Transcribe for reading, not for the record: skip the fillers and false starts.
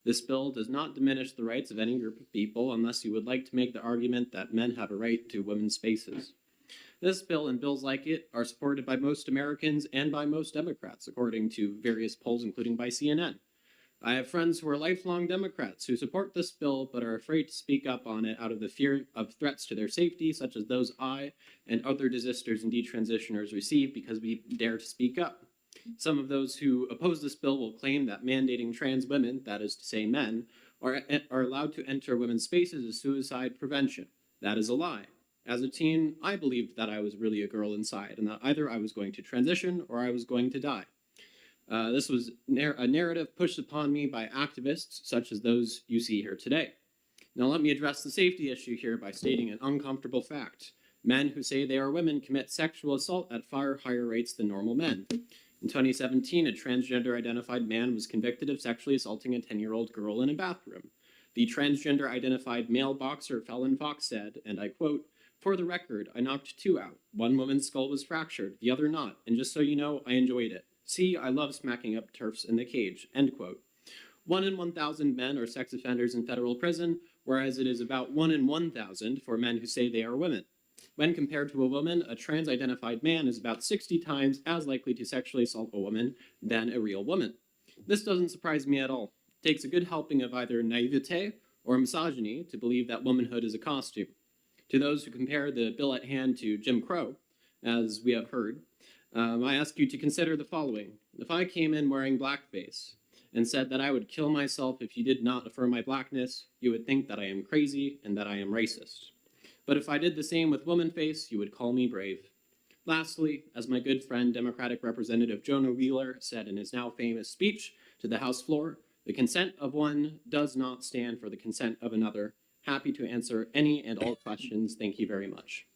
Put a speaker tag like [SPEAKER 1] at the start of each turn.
[SPEAKER 1] This bill does not diminish the rights of any group of people unless you would like to make the argument that men have a right to women's spaces. This bill and bills like it are supported by most Americans and by most Democrats, according to various polls, including by CNN. I have friends who are lifelong Democrats who support this bill but are afraid to speak up on it out of the fear of threats to their safety, such as those I and other desisters and detransitioners receive because we dare to speak up. Some of those who oppose this bill will claim that mandating trans women, that is to say men, are allowed to enter women's spaces as suicide prevention. That is a lie. As a teen, I believed that I was really a girl inside and that either I was going to transition or I was going to die. This was a narrative pushed upon me by activists such as those you see here today. Now let me address the safety issue here by stating an uncomfortable fact. Men who say they are women commit sexual assault at far higher rates than normal men. In 2017, a transgender-identified man was convicted of sexually assaulting a 10-year-old girl in a bathroom. The transgender-identified male boxer Fallon Fox said, and I quote, "For the record, I knocked 2 out. One woman's skull was fractured, the other not, and just so you know, I enjoyed it. See, I love smacking up turfs in the cage," end quote. 1 in 1,000 men are sex offenders in federal prison, whereas it is about 1 in 1,000 for men who say they are women. When compared to a woman, a trans-identified man is about 60 times as likely to sexually assault a woman than a real woman. This doesn't surprise me at all. It takes a good helping of either naivete or misogyny to believe that womanhood is a costume. To those who compare the bill at hand to Jim Crow, as we have heard, I ask you to consider the following. If I came in wearing blackface and said that I would kill myself if you did not affirm my blackness, you would think that I am crazy and that I am racist. But if I did the same with womanface, you would call me brave. Lastly, as my good friend Democratic Representative Jonah Wheeler said in his now famous speech to the House floor, the consent of one does not stand for the consent of another. Happy to answer any and all questions. Thank you very much.